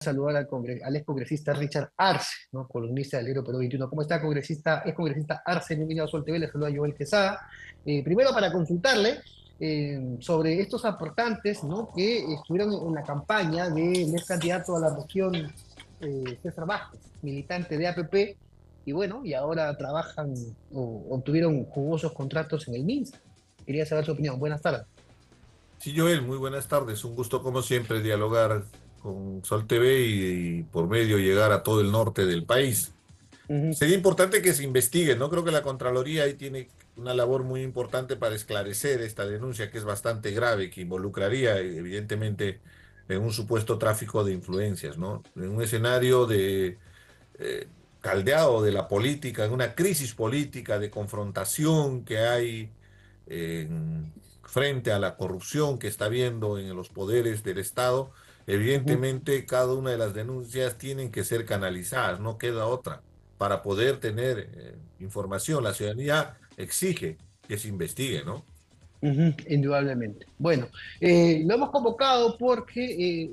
Saludar al ex congresista Richard Arce, ¿no? Columnista del Diario Perú 21. ¿Cómo está, congresista, ex congresista Arce? Bienvenido a Sol TV, le saluda Joel Quesada. Primero para consultarle sobre estos aportantes, ¿no? Que estuvieron en la campaña del ex candidato a la región, César Vázquez, militante de APP, y bueno, y ahora trabajan o obtuvieron jugosos contratos en el MINSA. Quería saber su opinión. Buenas tardes. Sí, Joel, muy buenas tardes. Un gusto, como siempre, dialogar con Sol TV y por medio llegar a todo el norte del país. Ujú. Sería importante que se investigue, ¿no? Creo que la Contraloría ahí tiene una labor muy importante para esclarecer esta denuncia que es bastante grave, que involucraría, evidentemente, en un supuesto tráfico de influencias, ¿no? En un escenario de eh, caldeado de la política, en una crisis política de confrontación que hay frente a la corrupción que está habiendo en los poderes del Estado, Ujú. evidentemente cada una de las denuncias tienen que ser canalizadas, no queda otra. Para poder tener información, la ciudadanía exige que se investigue, ¿no? Ujú, indudablemente. Bueno, lo hemos convocado porque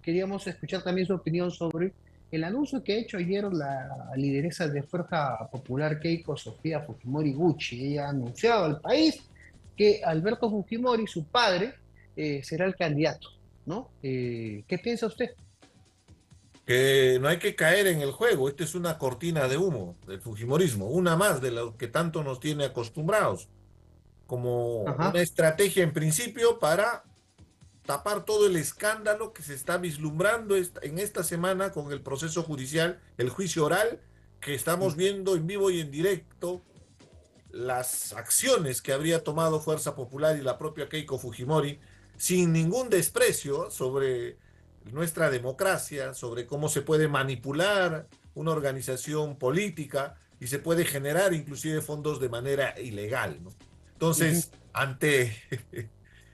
queríamos escuchar también su opinión sobre el anuncio que ha hecho ayer la lideresa de Fuerza Popular Keiko Sofía Fujimori Gucci. Ella ha anunciado al país que Alberto Fujimori, su padre, será el candidato, ¿no? ¿Qué piensa usted? Que no hay que caer en el juego. Esta es una cortina de humo del fujimorismo, una más de lo que tanto nos tiene acostumbrados, como una Ajá. estrategia en principio para tapar todo el escándalo que se está vislumbrando en esta semana con el proceso judicial, el juicio oral, que estamos viendo en vivo y en directo las acciones que habría tomado Fuerza Popular y la propia Keiko Fujimori, sin ningún desprecio sobre nuestra democracia, sobre cómo se puede manipular una organización política y se puede generar inclusive fondos de manera ilegal, ¿no? Ujú, Entonces, ante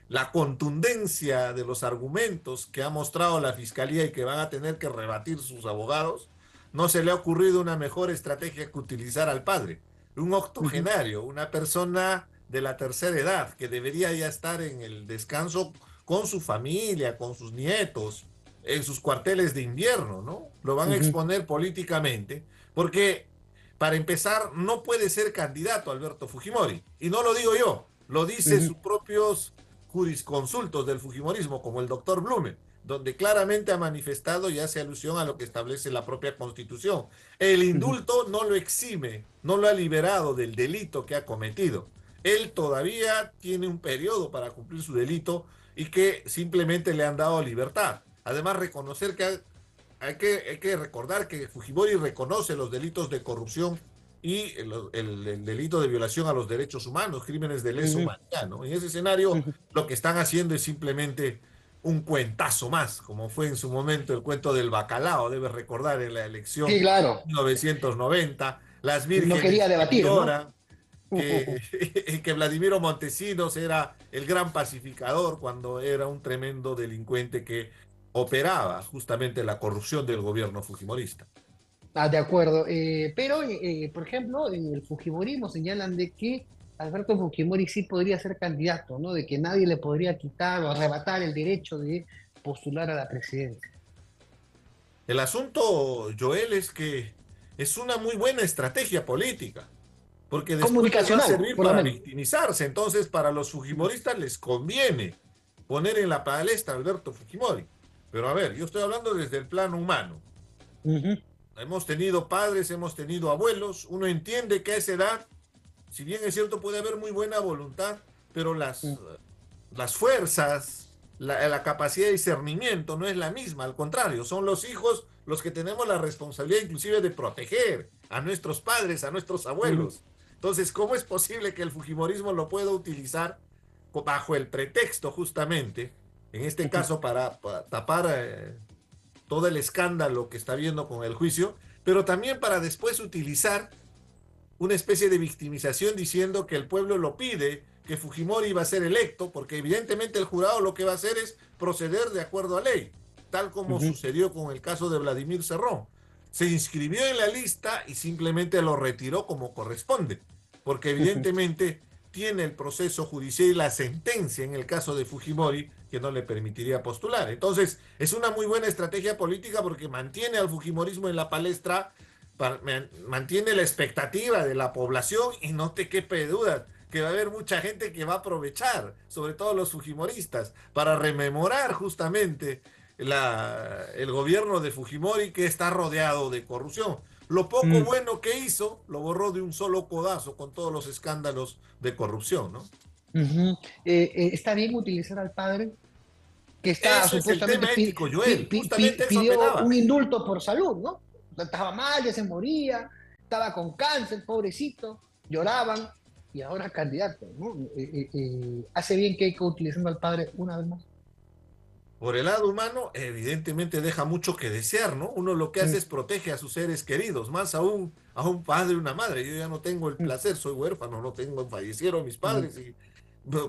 la contundencia de los argumentos que ha mostrado la Fiscalía y que van a tener que rebatir sus abogados, no se le ha ocurrido una mejor estrategia que utilizar al padre, un ujú, octogenario, una persona de la tercera edad que debería ya estar en el descanso con su familia, con sus nietos, en sus cuarteles de invierno, ¿no? Lo van a ujú, exponer políticamente porque, para empezar, no puede ser candidato Alberto Fujimori. Y no lo digo yo, lo dicen ujú, sus propios jurisconsultos del Fujimorismo, como el doctor Blumen, donde claramente ha manifestado y hace alusión a lo que establece la propia Constitución. El ujú, indulto no lo exime, no lo ha liberado del delito que ha cometido. Él todavía tiene un periodo para cumplir su delito y que simplemente le han dado libertad. Además, reconocer que hay que recordar que Fujimori reconoce los delitos de corrupción y el delito de violación a los derechos humanos, crímenes de lesa ujú, humanidad, ¿no? En ese escenario, ujú. lo que están haciendo es simplemente un cuentazo más, como fue en su momento el cuento del bacalao, debes recordar en la Sí, elección claro. 1990, las No vírgenes quería que debatir, ¿no? lloran, que Vladimiro Montesinos era el gran pacificador cuando era un tremendo delincuente que operaba justamente la corrupción del gobierno fujimorista. Ah, de acuerdo. Pero, por ejemplo, en el Fujimorismo señalan de que Alberto Fujimori sí podría ser candidato, ¿no? De que nadie le podría quitar o arrebatar el derecho de postular a la presidencia. El asunto, Joel, es que es una muy buena estrategia política, porque después les va a Comunicacional, servir por lo para menos. victimizarse. Entonces, para los fujimoristas les conviene poner en la palestra a Alberto Fujimori. Pero a ver, yo estoy hablando desde el plano humano. Ujú, Hemos tenido padres, hemos tenido abuelos. Uno entiende que a esa edad, si bien es cierto, puede haber muy buena voluntad, pero las fuerzas, la capacidad de discernimiento no es la misma. Al contrario, son los hijos los que tenemos la responsabilidad inclusive de proteger a nuestros padres, a nuestros ujú, abuelos. Entonces, ¿cómo es posible que el fujimorismo lo pueda utilizar bajo el pretexto justamente, en este ujú, caso para tapar todo el escándalo que está viendo con el juicio, pero también para después utilizar una especie de victimización diciendo que el pueblo lo pide, que Fujimori va a ser electo, porque evidentemente el jurado lo que va a hacer es proceder de acuerdo a ley, tal como ujú, sucedió con el caso de Vladimir Cerrón. Se inscribió en la lista y simplemente lo retiró como corresponde, porque ujú, evidentemente tiene el proceso judicial y la sentencia en el caso de Fujimori que no le permitiría postular. Entonces, es una muy buena estrategia política porque mantiene al Fujimorismo en la palestra, mantiene la expectativa de la población y no te quepe duda que va a haber mucha gente que va a aprovechar, sobre todo los fujimoristas, para rememorar justamente el gobierno de Fujimori que está rodeado de corrupción. Lo poco Mm, bueno que hizo lo borró de un solo codazo con todos los escándalos de corrupción, ¿no? ujú. ¿Está bien utilizar al padre que está Ese es el supuestamente tema ético, Joel. Justamente eso pidió un apelaba. indulto por salud, ¿no? Estaba mal, ya se moría, estaba con cáncer, pobrecito, lloraban y ahora es candidato, ¿no? Hace bien que utilizando al padre una vez más. Por el lado humano, evidentemente deja mucho que desear, ¿no? Uno lo que hace Mm, es protege a sus seres queridos, más aún a un padre y una madre. Yo ya no tengo el mm, placer, soy huérfano, no tengo, fallecieron mis mm, padres y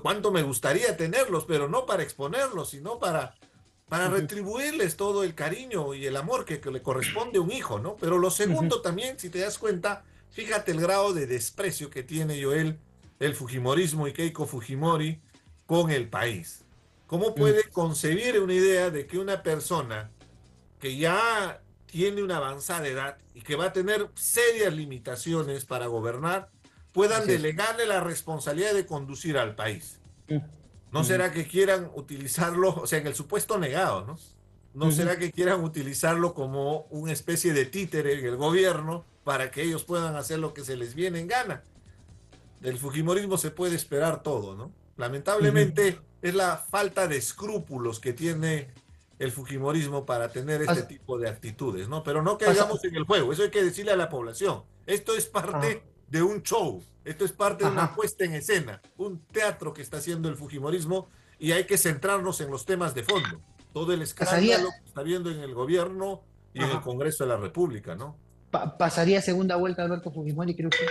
cuánto me gustaría tenerlos, pero no para exponerlos, sino para ujú, retribuirles todo el cariño y el amor que le corresponde a un hijo, ¿no? Pero lo ujú, segundo también, si te das cuenta, fíjate el grado de desprecio que tiene Joel, el Fujimorismo y Keiko Fujimori con el país. ¿Cómo mm, puede concebir una idea de que una persona que ya tiene una avanzada edad y que va a tener serias limitaciones para gobernar, puedan así es. delegarle la responsabilidad de conducir al país? Mm, ¿No ujú, será que quieran utilizarlo, o sea, en el supuesto negado, ¿no? ¿No ujú, será que quieran utilizarlo como una especie de títere en el gobierno para que ellos puedan hacer lo que se les viene en gana? Del Fujimorismo se puede esperar todo, ¿no? ujú. Lamentablemente es la falta de escrúpulos que tiene el Fujimorismo para tener este Pas- tipo de actitudes, ¿no? Pero no pasa- caigamos en el juego, eso hay que decirle a la población. Esto es ah, parte de un show, esto es parte de una ajá. puesta en escena, un teatro que está haciendo el Fujimorismo y hay que centrarnos en los temas de fondo. Todo el Pasaría, escándalo que está viendo en el gobierno y en el ajá. Congreso de la República, ¿no? Pasaría segunda vuelta Alberto Fujimori, creo que,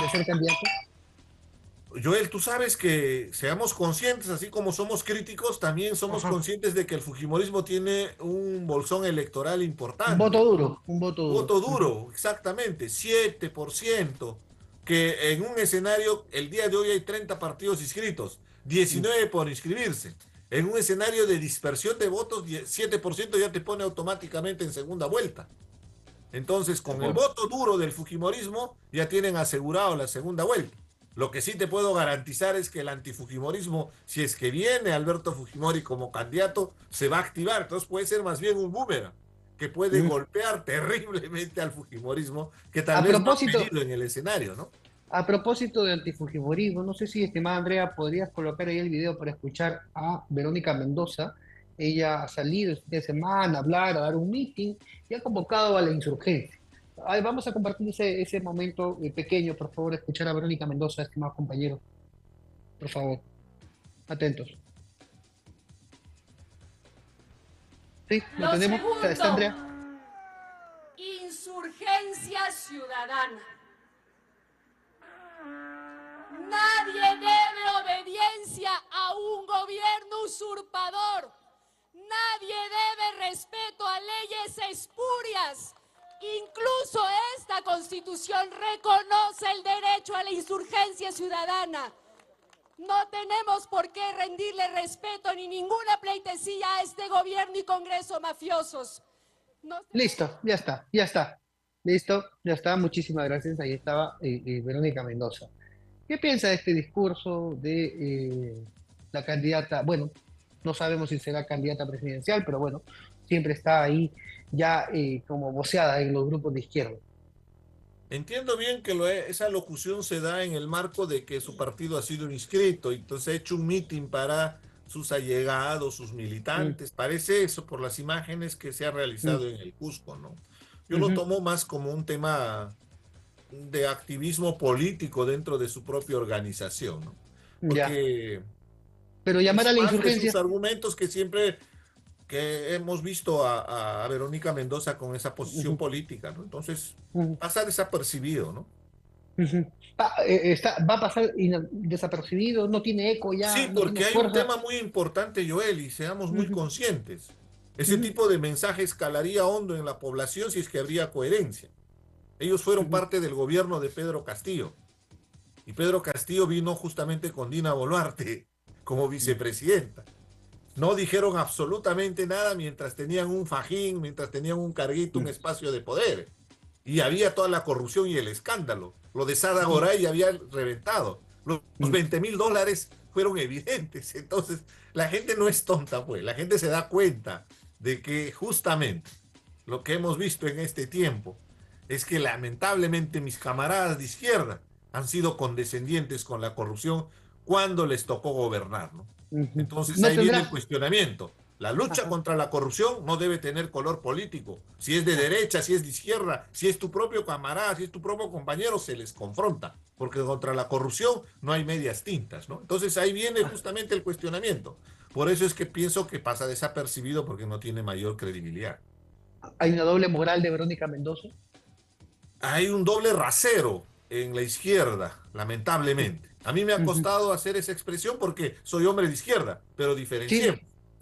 de ser candidato. Joel, tú sabes que seamos conscientes, así como somos críticos, también somos Ajá. conscientes de que el fujimorismo tiene un bolsón electoral Un voto importante. duro, un voto duro. Voto Ujú, duro, exactamente, 7%, que en un escenario, el día de hoy hay 30 partidos inscritos, ujú. 19 por inscribirse. En un escenario de dispersión de votos, 7% ya te pone automáticamente en segunda vuelta. Entonces, De con el acuerdo. voto duro del Fujimorismo, ya tienen asegurado la segunda vuelta. Lo que sí te puedo garantizar es que el antifujimorismo, si es que viene Alberto Fujimori como candidato, se va a activar. Entonces puede ser más bien un boomerang que puede Ujú. golpear terriblemente al fujimorismo, que tal A vez no ha propósito, pedido en el escenario, ¿no? a propósito de antifujimorismo, no sé si, estimada Andrea, podrías colocar ahí el video para escuchar a Verónica Mendoza. Ella ha salido este fin de semana a hablar, a dar un meeting y ha convocado a la insurgencia. Ay, vamos a compartir ese momento pequeño, por favor, escuchar a Verónica Mendoza, estimados compañeros, por favor, atentos. ¿Sí? ¿Lo Lo tenemos? ¿Está segundo, Andrea? insurgencia ciudadana. Nadie debe obediencia a un gobierno usurpador. Nadie debe respeto a leyes espurias. Incluso esta Constitución reconoce el derecho a la insurgencia ciudadana. No tenemos por qué rendirle respeto ni ninguna pleitesía a este gobierno y Congreso mafiosos. No se Listo, ya está, ya está. Listo, ya está. Muchísimas gracias. Ahí estaba Verónica Mendoza. ¿Qué piensa de este discurso de la candidata? Bueno, no sabemos si será candidata presidencial, pero bueno, siempre está ahí ya como voceada en los grupos de izquierda. Entiendo bien que esa locución se da en el marco de que su partido ha sido inscrito y entonces ha hecho un mitin para sus allegados, sus Mm, militantes. Parece eso por las imágenes que se ha mm, realizado en el Cusco, ¿no? Yo lo ujú, tomo más como un tema de activismo político dentro de su propia organización, ¿no? ya. Porque Pero llamar es a la más de sus insurgencia. argumentos que siempre que hemos visto a Verónica Mendoza con esa posición Ujú, política, ¿no? Entonces ujú, pasa desapercibido, ¿no? ujú. Va a pasar desapercibido, no tiene eco ya, Sí, no tiene porque hay un fuerza. tema muy importante, Joel, y seamos muy Ujú, conscientes. Ese ujú, tipo de mensaje escalaría hondo en la población si es que habría coherencia. Ellos fueron ujú, parte del gobierno de Pedro Castillo. Y Pedro Castillo vino justamente con Dina Boluarte como vicepresidenta. No dijeron absolutamente nada mientras tenían un fajín, mientras tenían un carguito, un espacio de poder. Y había toda la corrupción y el escándalo. Lo de Sada Goray había reventado. Los $20,000 fueron evidentes. Entonces, la gente no es tonta, pues. La gente se da cuenta de que justamente lo que hemos visto en este tiempo es que lamentablemente mis camaradas de izquierda han sido condescendientes con la corrupción cuando les tocó gobernar, ¿no? Entonces No ahí viene el tendrá. cuestionamiento. La lucha Ajá. contra la corrupción no debe tener color político. Si es de derecha, si es de izquierda, si es tu propio camarada, si es tu propio compañero, se les confronta. Porque contra la corrupción no hay medias tintas, ¿no? Entonces ahí viene justamente el cuestionamiento. Por eso es que pienso que pasa desapercibido porque no tiene mayor credibilidad. Hay una doble moral de Verónica Mendoza. Hay un doble rasero en la izquierda, lamentablemente. A mí me ha Ujú. costado hacer esa expresión porque soy hombre de izquierda, pero Sí, diferenciemos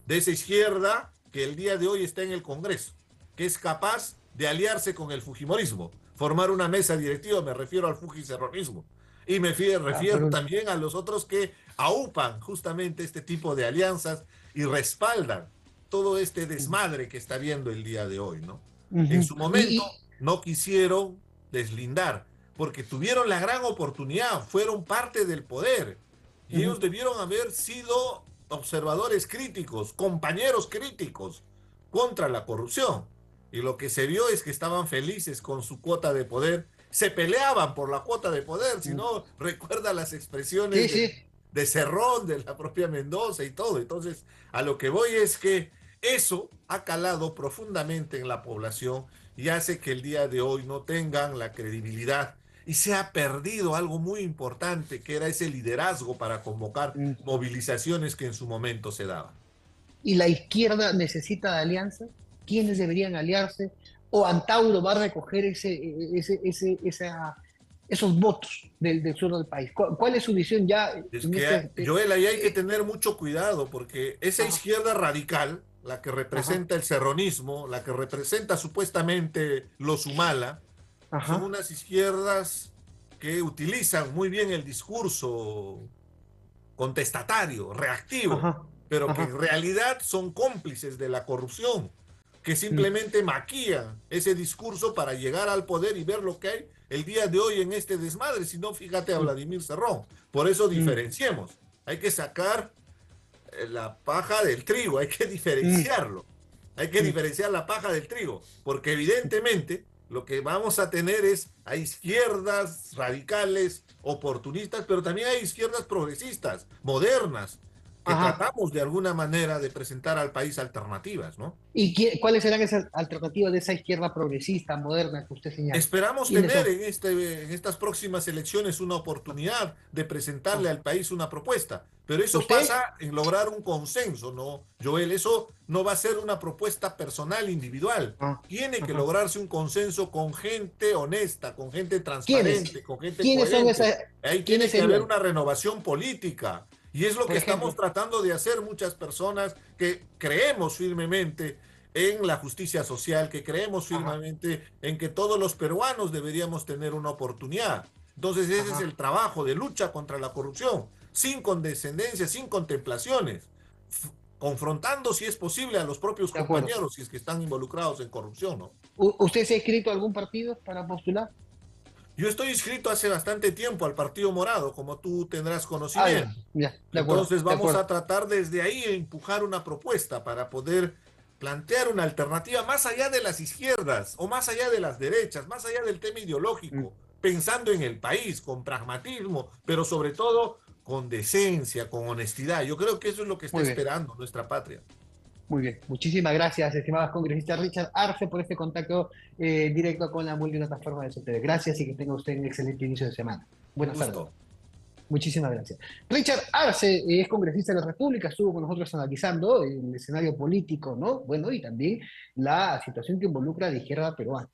de esa izquierda que el día de hoy está en el Congreso, que es capaz de aliarse con el fujimorismo, formar una mesa directiva, me refiero al fujicerronismo, y refiero pero también a los otros que aupan justamente este tipo de alianzas y respaldan todo este desmadre que está viendo el día de hoy, ¿no? En ujú. su momento no quisieron deslindar, porque tuvieron la gran oportunidad, fueron parte del poder, y Ujú. ellos debieron haber sido observadores críticos, compañeros críticos contra la corrupción. Y lo que se vio es que estaban felices con su cuota de poder, se peleaban por la cuota de poder, si no recuerda las Sí, expresiones sí. de Cerrón, de la propia Mendoza y todo. Entonces, a lo que voy es que eso ha calado profundamente en la población y hace que el día de hoy no tengan la credibilidad y se ha perdido algo muy importante que era ese liderazgo para convocar Mm. movilizaciones que en su momento se daban. ¿Y la izquierda necesita de alianzas? ¿Quiénes deberían aliarse? ¿O Antauro va a recoger esos votos del sur del país? ¿Cuál es su visión ya Es en que, este... Joel, ahí hay que tener mucho cuidado porque esa Ajá, izquierda radical, la que ajá, representa el serronismo, la que representa supuestamente los Humala, son ajá, unas izquierdas que utilizan muy bien el discurso contestatario, reactivo, ajá, pero que en ajá. realidad son cómplices de la corrupción, que Mm. simplemente maquillan ese discurso para llegar al poder y ver lo que hay el día de hoy en este desmadre. Si no, fíjate a Mm. Vladimir Cerrón. Por eso Mm. diferenciemos. Hay que sacar la paja del trigo, hay que Mm. diferenciarlo. Hay que Mm. diferenciar la paja del trigo, porque evidentemente lo que vamos a tener es a izquierdas radicales, oportunistas, pero también hay izquierdas progresistas, modernas, que Ajá. tratamos de alguna manera de presentar al país alternativas, ¿no? ¿Y cuáles serán esas alternativas de esa izquierda progresista, moderna que usted señala? Esperamos ¿Quiénes tener son? en estas próximas elecciones una oportunidad de presentarle Ah, al país una propuesta, pero eso ¿usted? pasa en lograr un consenso, ¿no, Joel? Eso no va a ser una propuesta personal, individual. Ah, Tiene que ajá. lograrse un consenso con gente honesta, con gente ¿Quiénes? transparente, con gente ¿Quiénes son coherente. esas? Ahí ¿Quiénes tiene que haber serían? una renovación política. Y es lo que Por estamos ejemplo. tratando de hacer muchas personas que creemos firmemente en la justicia social, que creemos Ajá, firmemente en que todos los peruanos deberíamos tener una oportunidad. Entonces ese es el ajá. trabajo de lucha contra la corrupción, sin condescendencia, sin contemplaciones, confrontando si es posible a los propios De acuerdo. compañeros si es que están involucrados en corrupción, ¿no? ¿Usted se ha inscrito a algún partido para postular? Yo estoy inscrito hace bastante tiempo al Partido Morado, como tú tendrás Ah, ya, conocimiento. ya, de acuerdo, Entonces de vamos a acuerdo. tratar desde ahí de empujar una propuesta para poder plantear una alternativa más allá de las izquierdas o más allá de las derechas, más allá del tema Mm. ideológico, pensando en el país con pragmatismo, pero sobre todo con decencia, con honestidad. Yo creo que eso es lo que está Muy bien, esperando nuestra patria. muy bien. Muchísimas gracias, estimadas congresistas Richard Arce, por este contacto directo con la multiplataforma de SOTV. Gracias y que tenga usted un excelente inicio de semana. Un Buenas tardes. gusto. Muchísimas gracias. Richard Arce es congresista de la República, estuvo con nosotros analizando el escenario político, ¿no? Bueno, y también la situación que involucra a la izquierda peruana.